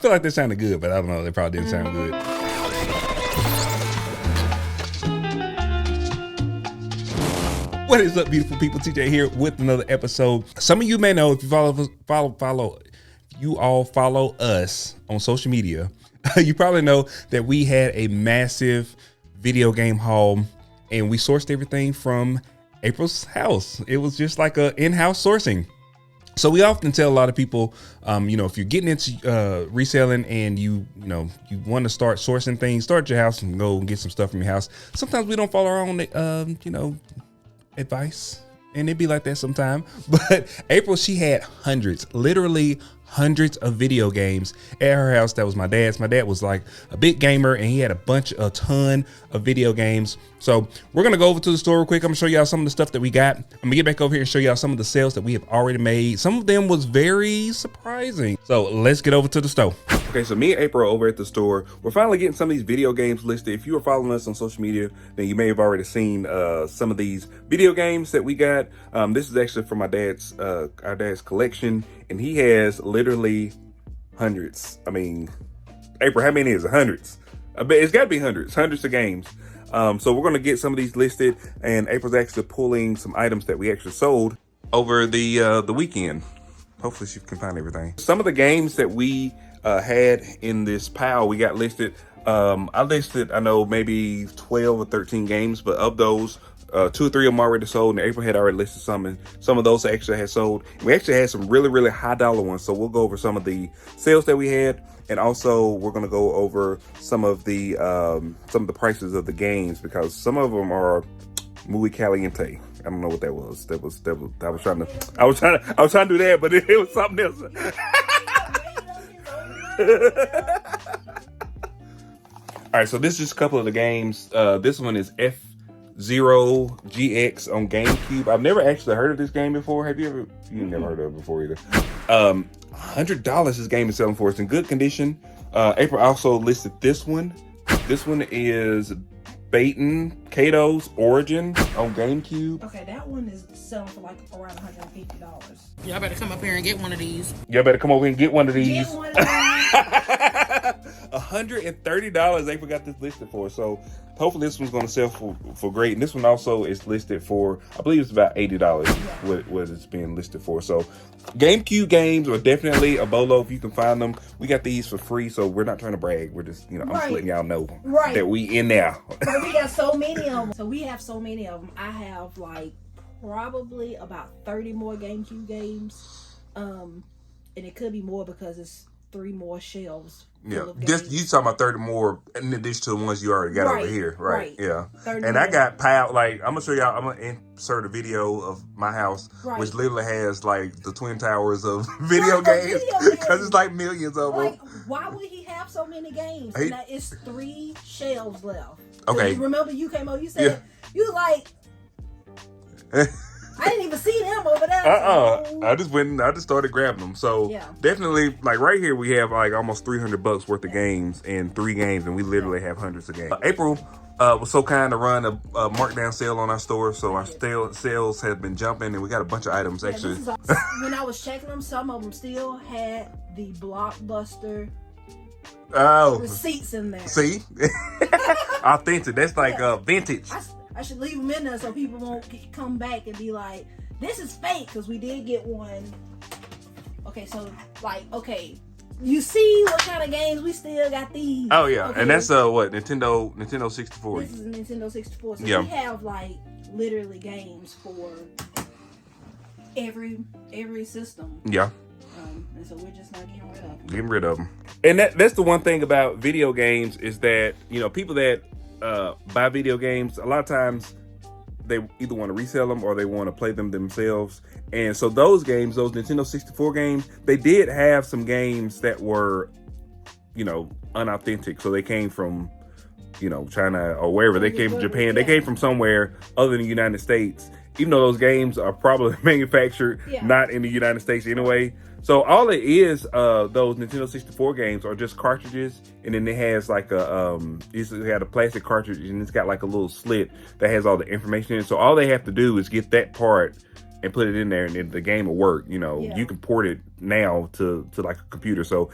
feel like that sounded good, but I don't know. They probably didn't sound good. What is up, beautiful people? TJ here with another episode. Some of you may know if you follow us on social media, you probably know that we had a massive video game haul and we sourced everything from April's house. It was just like a in-house sourcing. So we often tell a lot of people, if you're getting into reselling and you want to start sourcing things, start at your house and go and get some stuff from your house. Sometimes we don't follow our own, advice, and it'd be like that sometime. But April, she had literally hundreds of video games at her house. That was my dad's. My dad was like a big gamer and he had a ton of video games. So we're going to go over to the store real quick. I'm gonna show y'all some of the stuff that we got. I'm gonna get back over here and show y'all some of the sales that we have already made. Some of them was very surprising. So let's get over to the store. Okay, so me and April are over at the store. We're finally getting some of these video games listed. If you are following us on social media, then you may have already seen some of these video games that we got. This is actually from our dad's collection, and he has literally hundreds. I mean, April, how many is it? Hundreds. I bet it's got to be hundreds of games. So we're going to get some of these listed, and April's actually pulling some items that we actually sold over the weekend. Hopefully she can find everything. Some of the games that we had in this pile we got listed. I know maybe 12 or 13 games, but of those, 2 or 3 of them already sold, and April had already listed some, and some of those actually had sold. We actually had some really high dollar ones, so we'll go over some of the sales that we had, and also we're going to go over some of the prices of the games, because some of them are muy caliente. I don't know what that was. I was trying to do that, but it was something else. All right, so this is just a couple of the games. This one is F-Zero GX on GameCube. I've never actually heard of this game before. Have you ever? You've never heard of it before either. $100 this game is selling for. It's in good condition. April also listed this one. This one is Baton Kato's Origin on GameCube. Okay, that one is selling for like around $150. Y'all better come up here and get one of these. Y'all better come over and get one of these. Get one of these. $130 April got this listed for. So hopefully this one's going to sell for great. And this one also is listed for, I believe it's about $80 what it's being listed for. So GameCube games are definitely a bolo if you can find them. We got these for free, so we're not trying to brag. We're just, I'm just letting y'all know that we in there. But we got so many of them. So we have so many of them. I have like probably about 30 more GameCube games. And it could be more because it's 3 more shelves. Yeah, just you talking about 30 more in addition to the ones you already got over here, right? Yeah, and more. I got piled. Like I'm gonna show y'all. I'm gonna insert a video of my house, which literally has like the Twin Towers of video games because it's like millions of them. Why would he have so many games? Now it's 3 shelves left. Okay, you remember you came over. You said you like. I didn't even see them over there. So. I just started grabbing them. So definitely, like right here, we have like almost $300 worth of games and 3 games, and we literally have hundreds of games. April was so kind to run a markdown sale on our store, so our sales have been jumping, and we got a bunch of items actually. When I was checking them, some of them still had the Blockbuster receipts in there. See, authentic. That's like vintage. I should leave them in there so people won't come back and be like, this is fake, because we did get one. Okay, so you see what kind of games we still got these. Oh yeah, okay. And that's what Nintendo 64. This is a Nintendo 64. So we have like literally games for every system. Yeah. And so we're just not getting rid of them. And that's the one thing about video games is that people that buy video games, a lot of times they either want to resell them or they want to play them themselves. And so those games, those Nintendo 64 games, they did have some games that were, unauthentic. So they came from, China or wherever. They came from Japan. They came from somewhere other than the United States, even though those games are probably manufactured not in the United States anyway. So all it is, those Nintendo 64 games are just cartridges, and then it has like it had a plastic cartridge, and it's got like a little slit that has all the information in it. So all they have to do is get that part and put it in there, and the game will work. You know, Yeah. you can port it now to like a computer. So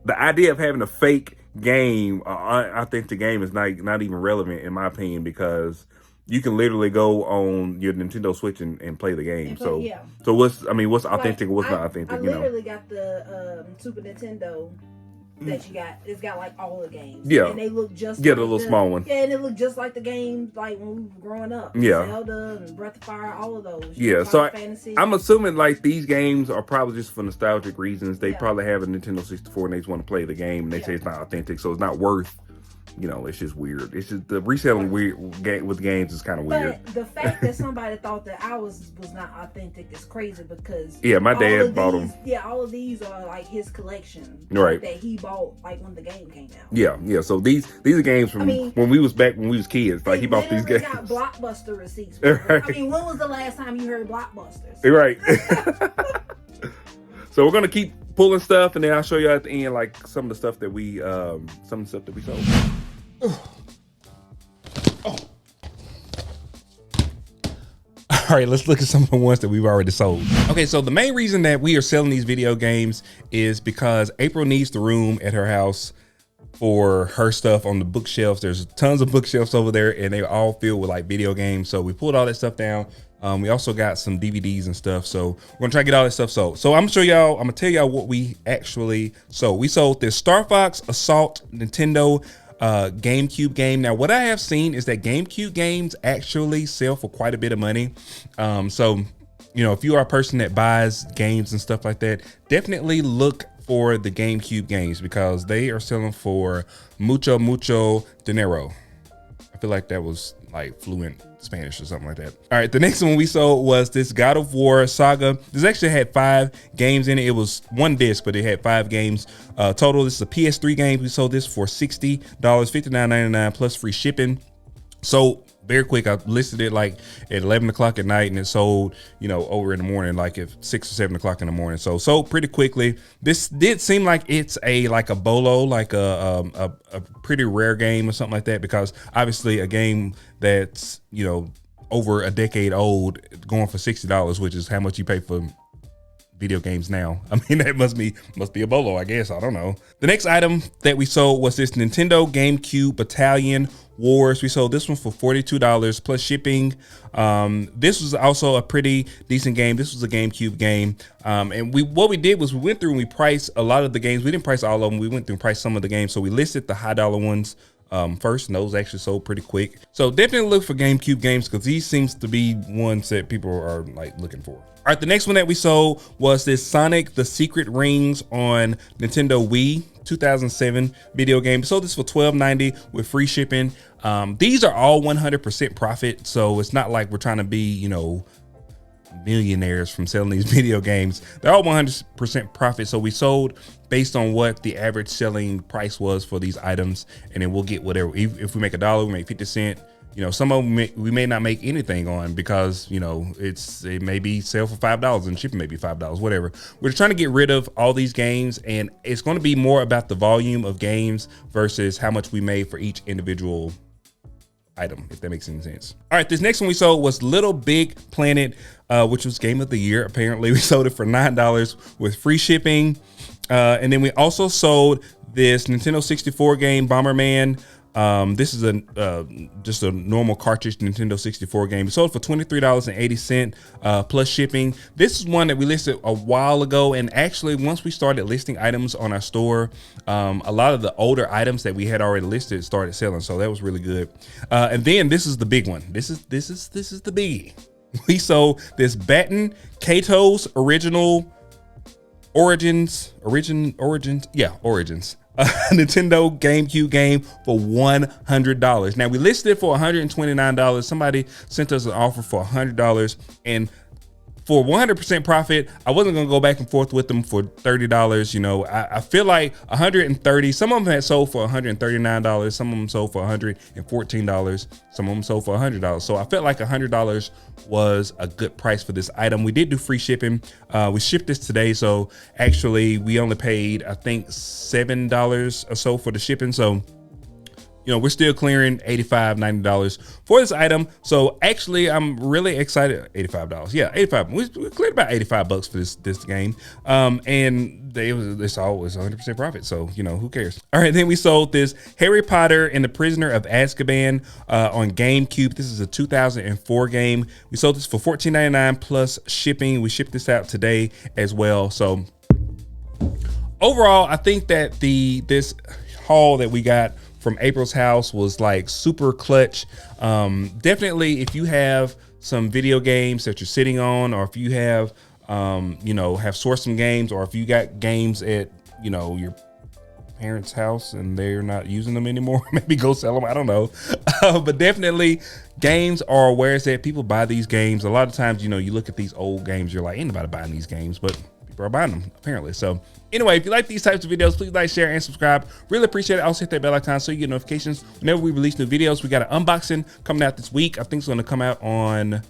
the idea of having a fake game, authentic game, is not even relevant in my opinion, because you can literally go on your Nintendo Switch and play the game. So yeah. so what's authentic and what's Like, not authentic? I literally got the Super Nintendo that you got. It's got like all the games. Yeah. And they look just Yeah, like the little small one. Yeah, and it looked just like the games like when we were growing up. Yeah. Zelda and Breath of Fire, all of those. Yeah, so Fantasy. I'm assuming like these games are probably just for nostalgic reasons. They Yeah. probably have a Nintendo 64 and they just want to play the game, and they say it's not authentic, so it's not worth. You know, it's just weird. It's just the reselling with games is kind of weird. But the fact that somebody thought that ours was not authentic is crazy, because Yeah, my dad bought them. Yeah, all of these are like his collection, right? That he bought like when the game came out. Yeah. So these are games from when we was kids. Like he bought these games. Got Blockbuster receipts. Right. I mean, when was the last time you heard Blockbusters? Right. So we're gonna keep pulling stuff, and then I'll show you at the end like some of the stuff that we sold. Oh. All right, let's look at some of the ones that we've already sold. Okay, so the main reason that we are selling these video games is because April needs the room at her house for her stuff on the bookshelves. There's tons of bookshelves over there, and they all filled with like video games. So we pulled all that stuff down. We also got some DVDs and stuff. So we're gonna try to get all that stuff sold. So I'm gonna tell y'all what we actually sold. We sold this Star Fox Assault Nintendo GameCube game. Now, what I have seen is that GameCube games actually sell for quite a bit of money. So, you know, if you are a person that buys games and stuff like that, definitely look for the GameCube games, because they are selling for mucho dinero. I feel like that was like fluent Spanish or something like that. All right, the next one we sold was this God of War Saga. This actually had 5 games in it. It was one disc, but it had 5 games total. This is a PS3 game. We sold this for $60, $59.99 plus free shipping. So very quick, I listed it like at 11 o'clock at night, and it sold, you know, over in the morning, like at 6 or 7 o'clock in the morning. So sold pretty quickly. This did seem like it's like a bolo, like a pretty rare game or something like that, because obviously a game that's, you know, over a decade old going for $60, which is how much you pay for video games now. I mean, that must be a bolo, I guess. I don't know. The next item that we sold was this Nintendo GameCube Battalion Wars. We sold this one for $42 plus shipping. This was also a pretty decent game. This was a GameCube game. And what we did was we went through and we priced a lot of the games. We didn't price all of them. We went through and priced some of the games. So we listed the high dollar ones first, and those actually sold pretty quick. So definitely look for GameCube games, because these seems to be ones that people are like looking for. All right, the next one that we sold was this Sonic the Secret Rings on Nintendo Wii 2007 video game. We sold this for $12.90 with free shipping. These are all 100% profit, so it's not like we're trying to be, you know, millionaires from selling these video games. They're all 100% profit. So we sold based on what the average selling price was for these items, and then we'll get whatever. If we make $1, we make 50 cents. You know, some of them we may not make anything on, because, you know, it may be sell for $5 and shipping may be $5, whatever. We're trying to get rid of all these games, and it's going to be more about the volume of games versus how much we made for each individual item, if that makes any sense. All right, this next one we sold was Little Big Planet, which was Game of the Year. Apparently, we sold it for $9 with free shipping. And then we also sold this Nintendo 64 game, Bomberman. This is just a normal cartridge Nintendo 64 game. We sold it for $23.80 plus shipping. This is one that we listed a while ago, and actually once we started listing items on our store, a lot of the older items that we had already listed started selling, so that was really good. And then this is the big one. This is the biggie. We sold this Batten Kato's Origins. Nintendo GameCube game for $100. Now we listed it for $129. Somebody sent us an offer for $100, and for 100% profit, I wasn't gonna go back and forth with them for $30. You know, I feel like $130. Some of them had sold for $139. Some of them sold for $114. Some of them sold for $100. So I felt like $100 was a good price for this item. We did do free shipping. We shipped this today, so actually we only paid, I think, $7 or so for the shipping. So you know, we're still clearing $85, $90 for this item. So actually, I'm really excited. $85, yeah, 85. We cleared about $85 for this game, and it's always 100% profit. So you know, who cares? All right, then we sold this Harry Potter and the Prisoner of Azkaban on GameCube. This is a 2004 game. We sold this for $14.99 plus shipping. We shipped this out today as well. So overall, I think that this haul that we got from April's house was like super clutch. Definitely, if you have some video games that you're sitting on, or if you have, you know, have sourced some games, or if you got games at, you know, your parents' house and they're not using them anymore, maybe go sell them. I don't know. But definitely, games are where it's at. People buy these games. A lot of times, you know, you look at these old games, you're like, ain't nobody buying these games, but people are buying them apparently. So anyway, if you like these types of videos, please like, share, and subscribe. Really appreciate it. Also hit that bell icon so you get notifications whenever we release new videos. We got an unboxing coming out this week. I think it's going to come out on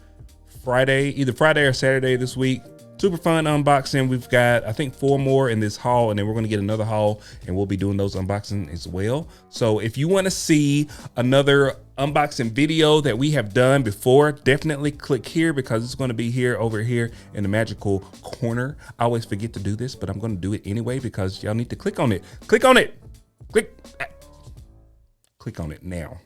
Friday, either Friday or Saturday this week. Super fun unboxing. We've got, I think, 4 more in this haul, and then we're going to get another haul, and we'll be doing those unboxing as well. So if you want to see another unboxing video that we have done before, definitely click here, because it's going to be here, over here in the magical corner. I always forget to do this, but I'm going to do it anyway because y'all need to click on it. Click on it. Click on it now.